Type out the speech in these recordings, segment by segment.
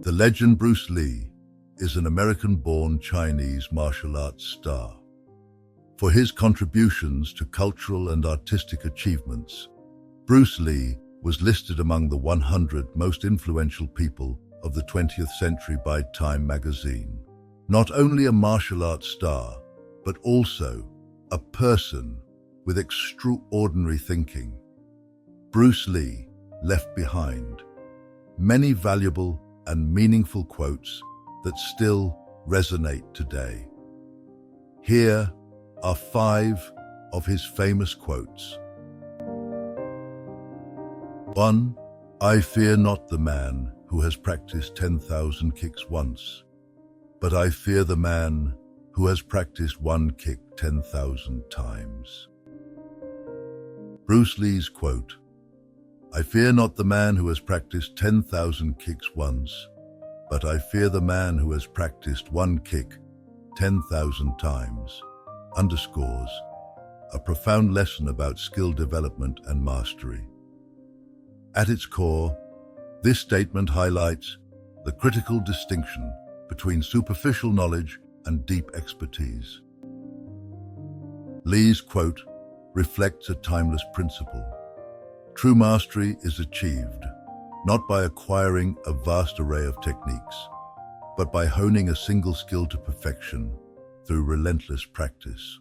The legend Bruce Lee is an American-born Chinese martial arts star. For his contributions to cultural and artistic achievements, Bruce Lee was listed among the 100 most influential people of the 20th century by Time magazine. Not only a martial arts star, but also a person with extraordinary thinking. Bruce Lee left behind many valuable and meaningful quotes that still resonate today. Here are 5 of his famous quotes. 1. I fear not the man who has practiced 10,000 kicks once, but I fear the man who has practiced one kick 10,000 times. Bruce Lee's quote, I fear not the man who has practiced 10,000 kicks once, but I fear the man who has practiced one kick 10,000 times, underscores a profound lesson about skill development and mastery. At its core, this statement highlights the critical distinction between superficial knowledge and deep expertise. Lee's quote reflects a timeless principle. True mastery is achieved not by acquiring a vast array of techniques, but by honing a single skill to perfection through relentless practice.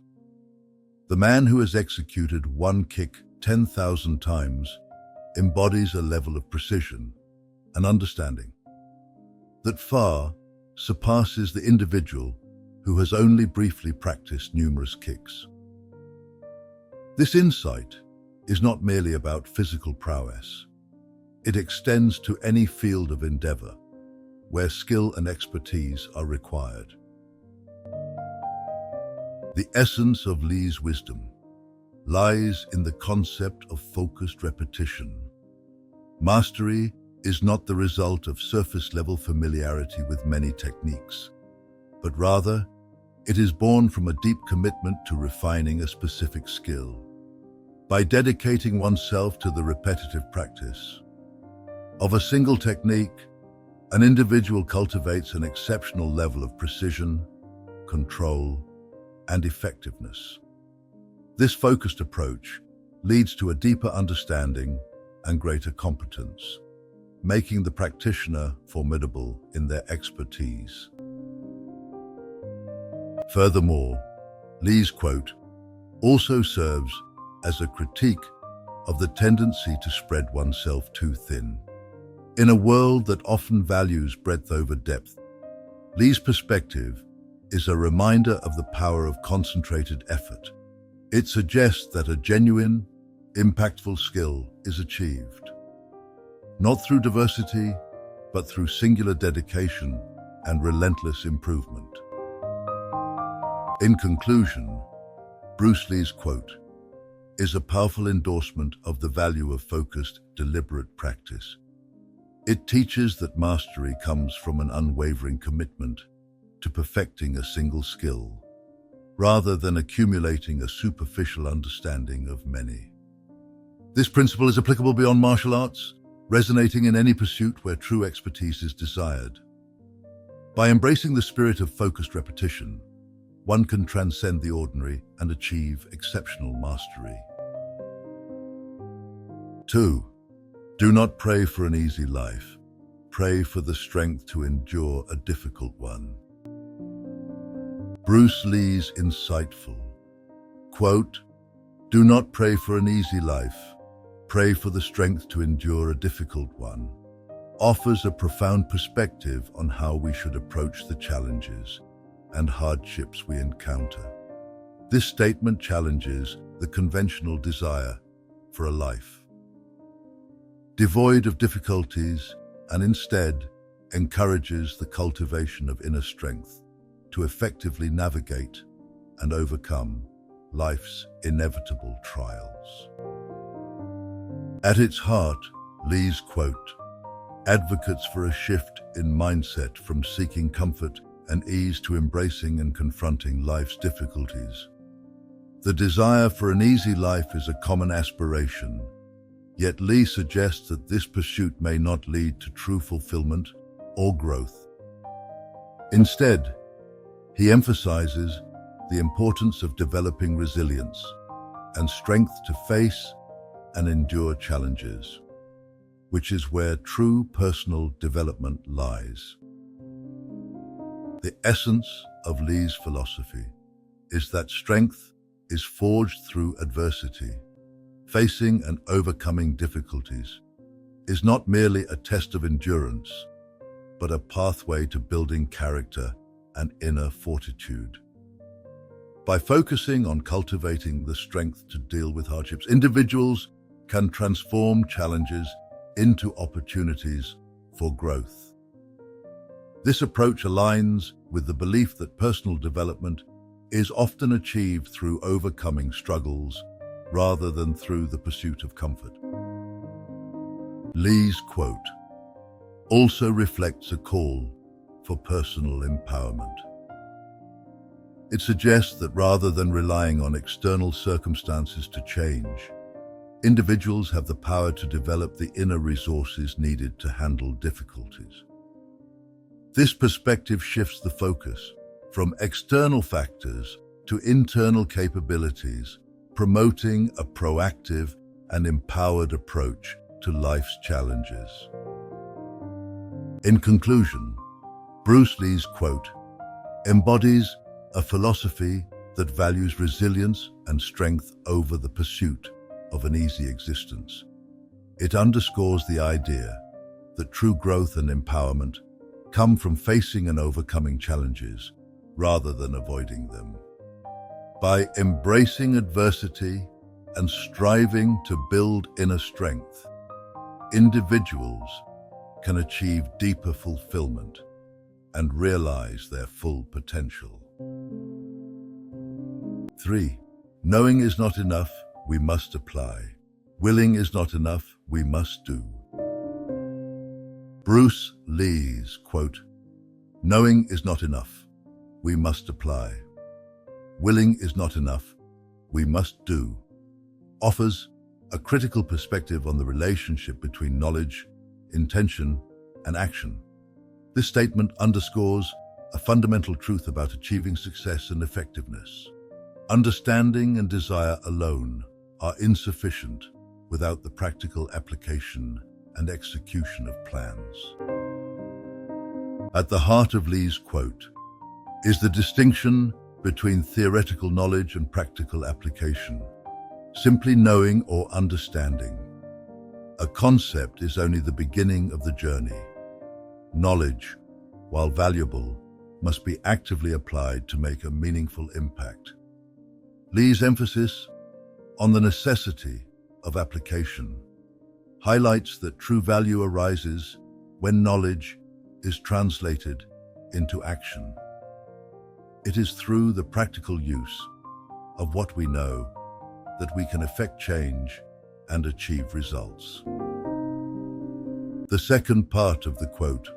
The man who has executed one kick 10,000 times embodies a level of precision and understanding that far surpasses the individual who has only briefly practiced numerous kicks. This insight is not merely about physical prowess. It extends to any field of endeavor where skill and expertise are required. The essence of Lee's wisdom lies in the concept of focused repetition. Mastery is not the result of surface-level familiarity with many techniques, but rather, it is born from a deep commitment to refining a specific skill. By dedicating oneself to the repetitive practice of a single technique, an individual cultivates an exceptional level of precision, control, and effectiveness. This focused approach leads to a deeper understanding and greater competence, making the practitioner formidable in their expertise. Furthermore, Lee's quote also serves as a critique of the tendency to spread oneself too thin. In a world that often values breadth over depth, Lee's perspective is a reminder of the power of concentrated effort. It suggests that a genuine, impactful skill is achieved, not through diversity, but through singular dedication and relentless improvement. In conclusion, Bruce Lee's quote is a powerful endorsement of the value of focused, deliberate practice. It teaches that mastery comes from an unwavering commitment to perfecting a single skill, rather than accumulating a superficial understanding of many. This principle is applicable beyond martial arts, resonating in any pursuit where true expertise is desired. By embracing the spirit of focused repetition, one can transcend the ordinary and achieve exceptional mastery. 2. Do not pray for an easy life. Pray for the strength to endure a difficult one. Bruce Lee's insightful quote, do not pray for an easy life. Pray for the strength to endure a difficult one, offers a profound perspective on how we should approach the challenges and hardships we encounter. This statement challenges the conventional desire for a life devoid of difficulties and instead encourages the cultivation of inner strength to effectively navigate and overcome life's inevitable trials. At its heart, Lee's quote advocates for a shift in mindset from seeking comfort and ease to embracing and confronting life's difficulties. The desire for an easy life is a common aspiration, yet Lee suggests that this pursuit may not lead to true fulfillment or growth. Instead, he emphasizes the importance of developing resilience and strength to face and endure challenges, which is where true personal development lies. The essence of Lee's philosophy is that strength is forged through adversity. Facing and overcoming difficulties is not merely a test of endurance, but a pathway to building character and inner fortitude. By focusing on cultivating the strength to deal with hardships, individuals can transform challenges into opportunities for growth. This approach aligns with the belief that personal development is often achieved through overcoming struggles rather than through the pursuit of comfort. Lee's quote also reflects a call for personal empowerment. It suggests that rather than relying on external circumstances to change, individuals have the power to develop the inner resources needed to handle difficulties. This perspective shifts the focus from external factors to internal capabilities, promoting a proactive and empowered approach to life's challenges. In conclusion, Bruce Lee's quote embodies a philosophy that values resilience and strength over the pursuit of an easy existence. It underscores the idea that true growth and empowerment come from facing and overcoming challenges rather than avoiding them. By embracing adversity and striving to build inner strength, individuals can achieve deeper fulfillment and realize their full potential. 3. Knowing is not enough, we must apply. Willing is not enough, we must do. Bruce Lee's quote, "Knowing is not enough, we must apply. Willing is not enough, we must do," offers a critical perspective on the relationship between knowledge, intention, and action. This statement underscores a fundamental truth about achieving success and effectiveness. Understanding and desire alone are insufficient without the practical application and execution of plans. At the heart of Lee's quote is the distinction between theoretical knowledge and practical application. Simply knowing or understanding a concept is only the beginning of the journey. Knowledge, while valuable, must be actively applied to make a meaningful impact. Lee's emphasis on the necessity of application highlights that true value arises when knowledge is translated into action. It is through the practical use of what we know that we can effect change and achieve results. The second part of the quote,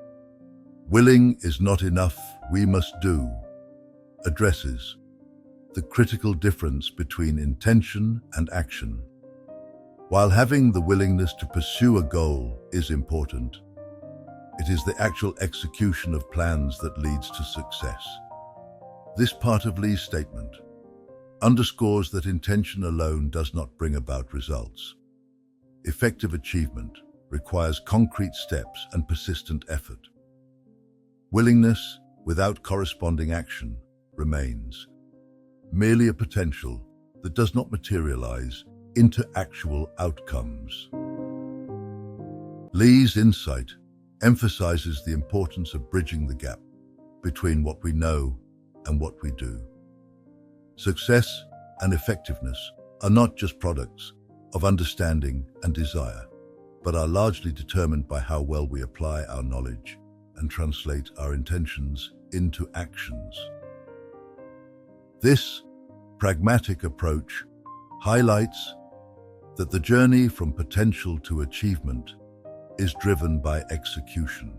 "Willing is not enough, we must do," addresses the critical difference between intention and action. While having the willingness to pursue a goal is important, it is the actual execution of plans that leads to success. This part of Lee's statement underscores that intention alone does not bring about results. Effective achievement requires concrete steps and persistent effort. Willingness without corresponding action remains merely a potential that does not materialize into actual outcomes. Lee's insight emphasizes the importance of bridging the gap between what we know and what we do. Success and effectiveness are not just products of understanding and desire, but are largely determined by how well we apply our knowledge and translate our intentions into actions. This pragmatic approach highlights that the journey from potential to achievement is driven by execution.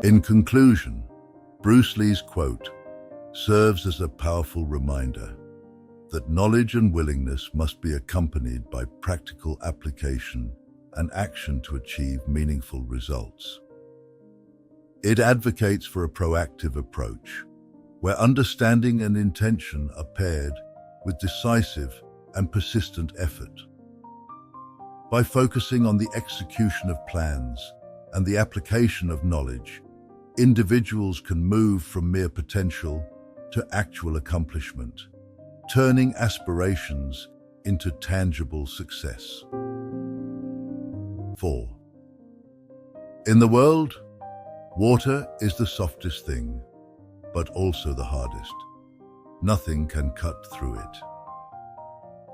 In conclusion, Bruce Lee's quote serves as a powerful reminder that knowledge and willingness must be accompanied by practical application and action to achieve meaningful results. It advocates for a proactive approach, where understanding and intention are paired with decisive and persistent effort. By focusing on the execution of plans and the application of knowledge, individuals can move from mere potential to actual accomplishment, turning aspirations into tangible success. 4. In the world, water is the softest thing, but also the hardest. Nothing can cut through it.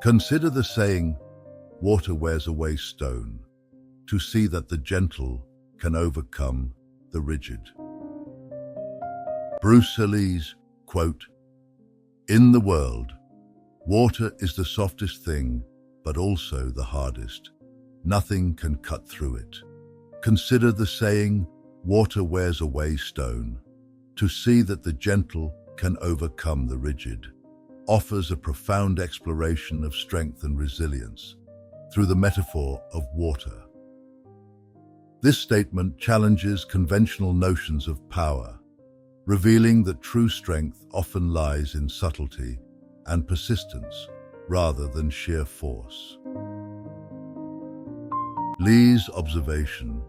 Consider the saying, "Water wears away stone," to see that the gentle can overcome the rigid. Bruce Lee's quote, "In the world, water is the softest thing, but also the hardest. Nothing can cut through it." Consider the saying, "Water wears away stone," to see that the gentle can overcome the rigid, offers a profound exploration of strength and resilience through the metaphor of water. This statement challenges conventional notions of power, revealing that true strength often lies in subtlety and persistence rather than sheer force. Lee's observation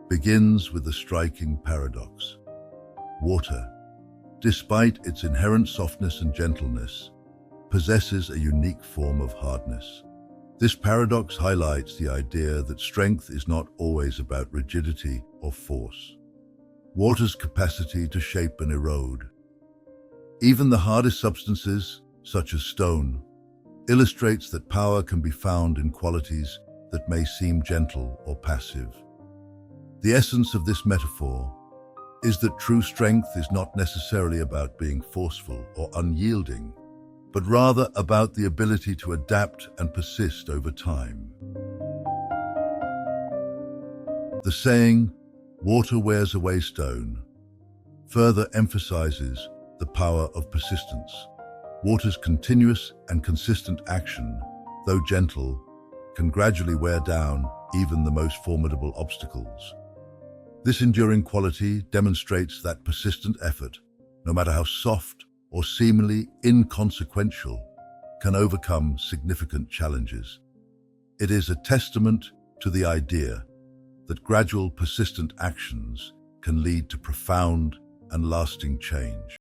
begins with a striking paradox. Water, despite its inherent softness and gentleness, possesses a unique form of hardness. This paradox highlights the idea that strength is not always about rigidity or force. Water's capacity to shape and erode, even the hardest substances, such as stone, illustrates that power can be found in qualities that may seem gentle or passive. The essence of this metaphor is that true strength is not necessarily about being forceful or unyielding, but rather about the ability to adapt and persist over time. The saying, "Water wears away stone," further emphasizes the power of persistence. Water's continuous and consistent action, though gentle, can gradually wear down even the most formidable obstacles. This enduring quality demonstrates that persistent effort, no matter how soft or seemingly inconsequential, can overcome significant challenges. It is a testament to the idea that gradual, persistent actions can lead to profound and lasting change.